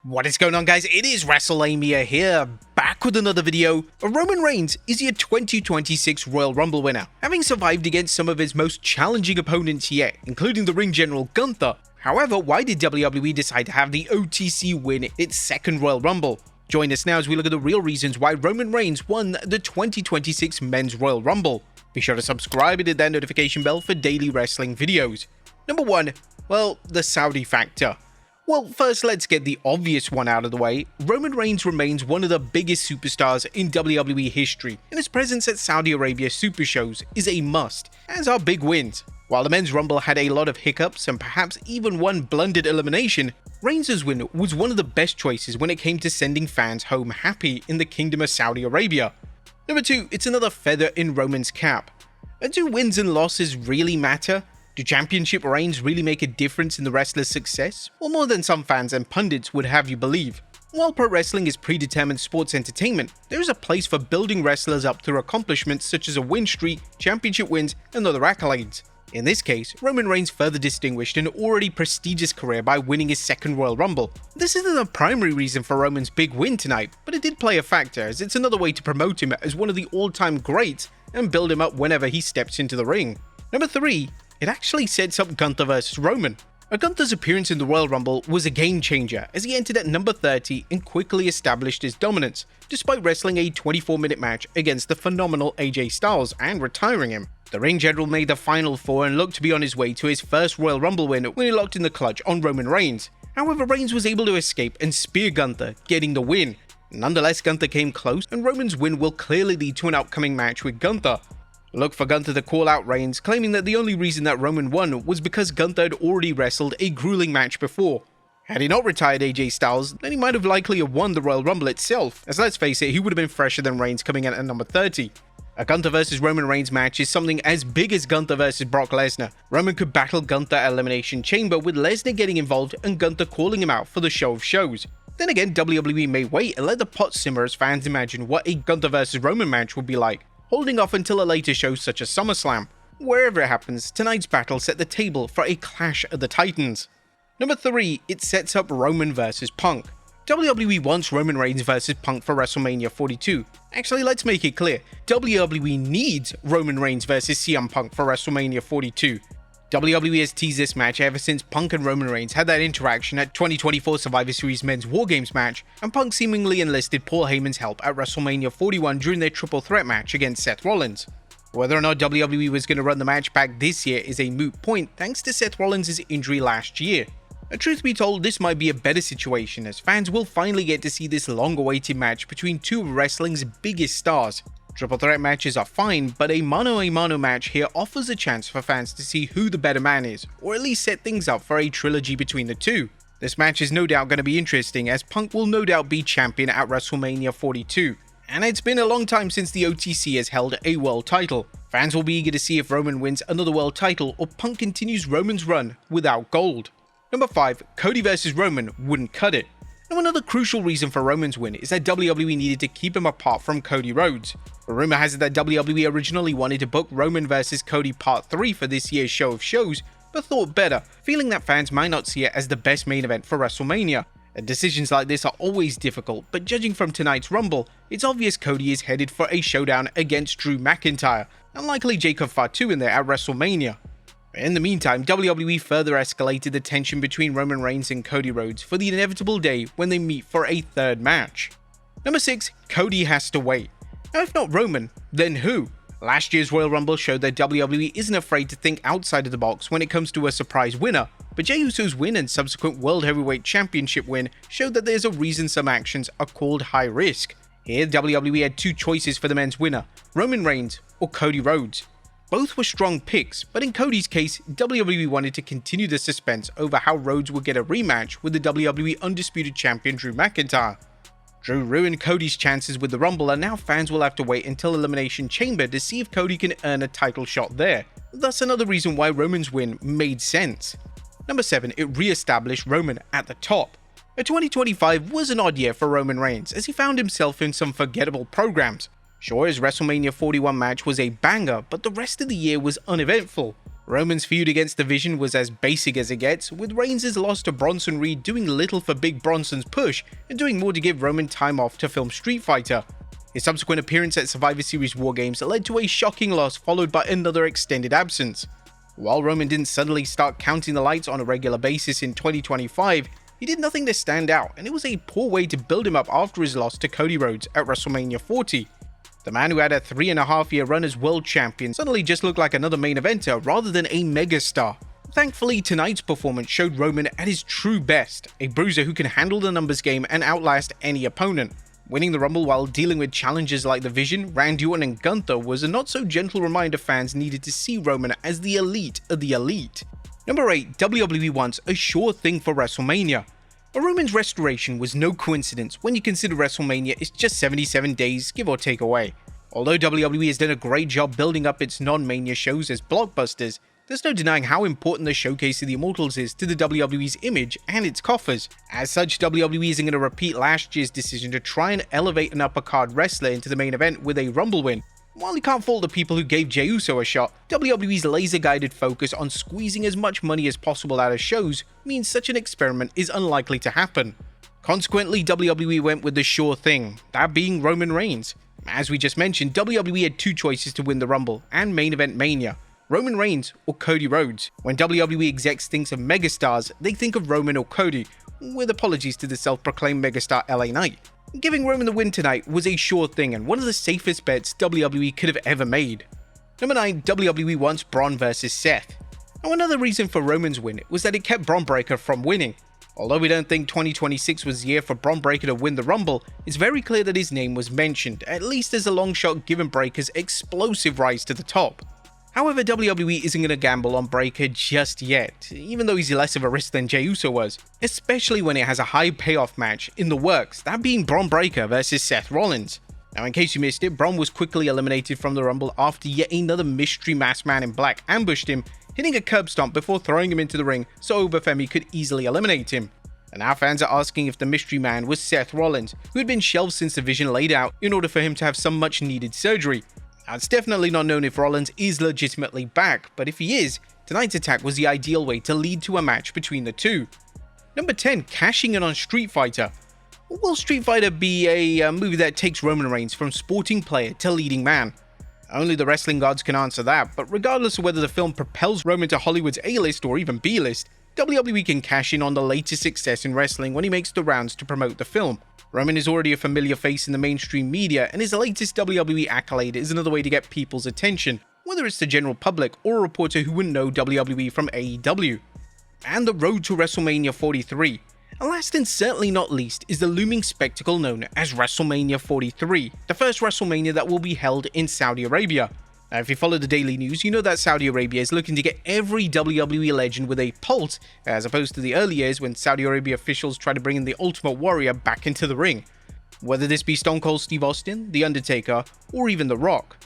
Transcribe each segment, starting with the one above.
What is going on, guys? It is Wrestlelamia here, back with another video. Roman Reigns is your 2026 Royal Rumble winner, having survived against some of his most challenging opponents yet, including the ring general Gunther. However, why did WWE decide to have the OTC win its second Royal Rumble? Join us now as we look at the real reasons why Roman Reigns won the 2026 Men's Royal Rumble. Be sure to subscribe and hit that notification bell for daily wrestling videos. Number 1, well, the Saudi factor. Well, first let's get the obvious one out of the way. Roman Reigns remains one of the biggest superstars in WWE history, and his presence at Saudi Arabia super shows is a must, as are big wins. While the Men's Rumble had a lot of hiccups and perhaps even one blundered elimination, Reigns' win was one of the best choices when it came to sending fans home happy in the Kingdom of Saudi Arabia. Number 2, it's another feather in Roman's cap. Do wins and losses really matter? Do championship reigns really make a difference in the wrestler's success, or more than some fans and pundits would have you believe? While pro wrestling is predetermined sports entertainment, there is a place for building wrestlers up through accomplishments such as a win streak, championship wins, and other accolades. In this case, Roman Reigns further distinguished an already prestigious career by winning his second Royal Rumble. This isn't the primary reason for Roman's big win tonight, but it did play a factor, as it's another way to promote him as one of the all-time greats and build him up whenever he steps into the ring. Number 3, it actually sets up Gunther vs Roman. Gunther's appearance in the Royal Rumble was a game changer as he entered at number 30 and quickly established his dominance, despite wrestling a 24-minute match against the phenomenal AJ Styles and retiring him. The ring general made the Final Four and looked to be on his way to his first Royal Rumble win when he locked in the clutch on Roman Reigns. However, Reigns was able to escape and spear Gunther, getting the win. Nonetheless, Gunther came close, and Roman's win will clearly lead to an upcoming match with Gunther. Look for Gunther to call out Reigns, claiming that the only reason that Roman won was because Gunther had already wrestled a grueling match before. Had he not retired AJ Styles, then he might have likely have won the Royal Rumble itself, as let's face it, he would have been fresher than Reigns coming in at number 30. A Gunther vs Roman Reigns match is something as big as Gunther vs Brock Lesnar. Roman could battle Gunther at Elimination Chamber with Lesnar getting involved and Gunther calling him out for the show of shows. Then again, WWE may wait and let the pot simmer as fans imagine what a Gunther vs Roman match would be like, holding off until a later show such as SummerSlam. Wherever it happens, tonight's battle set the table for a clash of the titans. Number 3, it sets up Roman vs Punk. WWE wants Roman Reigns vs Punk for WrestleMania 42. Actually, let's make it clear, WWE needs Roman Reigns vs CM Punk for WrestleMania 42. WWE has teased this match ever since Punk and Roman Reigns had that interaction at 2024 Survivor Series Men's War Games match, and Punk seemingly enlisted Paul Heyman's help at WrestleMania 41 during their triple threat match against Seth Rollins. Whether or not WWE was going to run the match back this year is a moot point thanks to Seth Rollins' injury last year. Truth be told, this might be a better situation as fans will finally get to see this long-awaited match between two of wrestling's biggest stars. Triple threat matches are fine, but a mano-a-mano match here offers a chance for fans to see who the better man is, or at least set things up for a trilogy between the two. This match is no doubt going to be interesting as Punk will no doubt be champion at WrestleMania 42. And it's been a long time since the OTC has held a world title. Fans will be eager to see if Roman wins another world title or Punk continues Roman's run without gold. Number 5, Cody vs Roman wouldn't cut it. Now, another crucial reason for Roman's win is that WWE needed to keep him apart from Cody Rhodes. A rumor has it that WWE originally wanted to book Roman vs Cody Part 3 for this year's show of shows, but thought better, feeling that fans might not see it as the best main event for WrestleMania. And decisions like this are always difficult, but judging from tonight's Rumble, it's obvious Cody is headed for a showdown against Drew McIntyre, and likely Jacob Fatu in there at WrestleMania. In the meantime, WWE further escalated the tension between Roman Reigns and Cody Rhodes for the inevitable day when they meet for a third match. Number 6, Cody has to wait. Now, if not Roman, then who? Last year's Royal Rumble showed that WWE isn't afraid to think outside of the box when it comes to a surprise winner, but Jey Uso's win and subsequent World Heavyweight Championship win showed that there's a reason some actions are called high risk. Here, WWE had two choices for the men's winner, Roman Reigns or Cody Rhodes. Both were strong picks, but in Cody's case, WWE wanted to continue the suspense over how Rhodes would get a rematch with the WWE Undisputed Champion Drew McIntyre. Drew ruined Cody's chances with the Rumble, and now fans will have to wait until Elimination Chamber to see if Cody can earn a title shot there. Thus another reason why Roman's win made sense. Number 7, it re-established Roman at the top. 2025 was an odd year for Roman Reigns as he found himself in some forgettable programs. Sure, his WrestleMania 41 match was a banger, but the rest of the year was uneventful. Roman's feud against the Vision was as basic as it gets, with Reigns' loss to Bronson Reed doing little for Big Bronson's push and doing more to give Roman time off to film Street Fighter. His subsequent appearance at Survivor Series War Games led to a shocking loss followed by another extended absence. While Roman didn't suddenly start counting the lights on a regular basis in 2025, he did nothing to stand out, and it was a poor way to build him up after his loss to Cody Rhodes at WrestleMania 40. The man who had a 3.5-year run as world champion suddenly just looked like another main eventer rather than a megastar. Thankfully, tonight's performance showed Roman at his true best, a bruiser who can handle the numbers game and outlast any opponent. Winning the Rumble while dealing with challenges like the Vision, Randy Orton and Gunther was a not-so-gentle reminder fans needed to see Roman as the elite of the elite. Number 8. WWE wants a sure thing for WrestleMania. Roman's restoration was no coincidence when you consider WrestleMania is just 77 days, give or take away. Although WWE has done a great job building up its non-Mania shows as blockbusters, there's no denying how important the Showcase of the Immortals is to the WWE's image and its coffers. As such, WWE isn't going to repeat last year's decision to try and elevate an upper-card wrestler into the main event with a Rumble win. While you can't fault the people who gave Jey Uso a shot, WWE's laser-guided focus on squeezing as much money as possible out of shows means such an experiment is unlikely to happen. Consequently, WWE went with the sure thing, that being Roman Reigns. As we just mentioned, WWE had two choices to win the Rumble and Main Event Mania: Roman Reigns or Cody Rhodes. When WWE execs think of megastars, they think of Roman or Cody, with apologies to the self-proclaimed megastar LA Knight. Giving Roman the win tonight was a sure thing and one of the safest bets WWE could have ever made. Number 9. WWE wants Braun vs Seth. Now, another reason for Roman's win was that it kept Bron Breakker from winning. Although we don't think 2026 was the year for Bron Breakker to win the Rumble, it's very clear that his name was mentioned, at least as a long shot given Breakker's explosive rise to the top. However, WWE isn't going to gamble on Breakker just yet, even though he's less of a risk than Jey Uso was, especially when it has a high payoff match in the works, that being Bron Breakker versus Seth Rollins. Now, in case you missed it, Bron was quickly eliminated from the Rumble after yet another mystery masked man in black ambushed him, hitting a curb stomp before throwing him into the ring so Obafemi could easily eliminate him. And now fans are asking if the mystery man was Seth Rollins, who had been shelved since the Vision laid out in order for him to have some much needed surgery. Now, it's definitely not known if Rollins is legitimately back, but if he is, tonight's attack was the ideal way to lead to a match between the two. Number 10. Cashing in on Street Fighter. Will Street Fighter be a movie that takes Roman Reigns from sporting player to leading man? Only the wrestling gods can answer that, but regardless of whether the film propels Roman to Hollywood's A-list or even B-list, WWE can cash in on the latest success in wrestling when he makes the rounds to promote the film. Roman is already a familiar face in the mainstream media, and his latest WWE accolade is another way to get people's attention, whether it's the general public or a reporter who wouldn't know WWE from AEW. And the road to WrestleMania 43. And last and certainly not least is the looming spectacle known as WrestleMania 43, the first WrestleMania that will be held in Saudi Arabia. Now, if you follow the daily news, you know that Saudi Arabia is looking to get every WWE legend with a pulse, as opposed to the early years when Saudi Arabia officials tried to bring in the Ultimate Warrior back into the ring. Whether this be Stone Cold Steve Austin, The Undertaker, or even The Rock.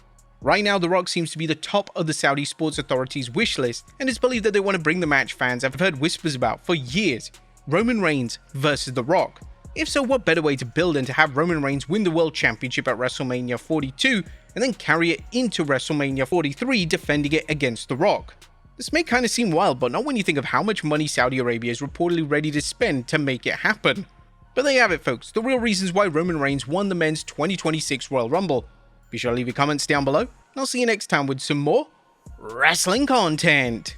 Right now, The Rock seems to be the top of the Saudi Sports Authority's wish list, and it's believed that they want to bring the match fans have heard whispers about for years: Roman Reigns versus The Rock. If so, what better way to build than to have Roman Reigns win the World Championship at WrestleMania 42 and then carry it into WrestleMania 43 defending it against The Rock? This may kind of seem wild, but not when you think of how much money Saudi Arabia is reportedly ready to spend to make it happen. But there you have it, folks, the real reasons why Roman Reigns won the men's 2026 Royal Rumble. Be sure to leave your comments down below, and I'll see you next time with some more wrestling content.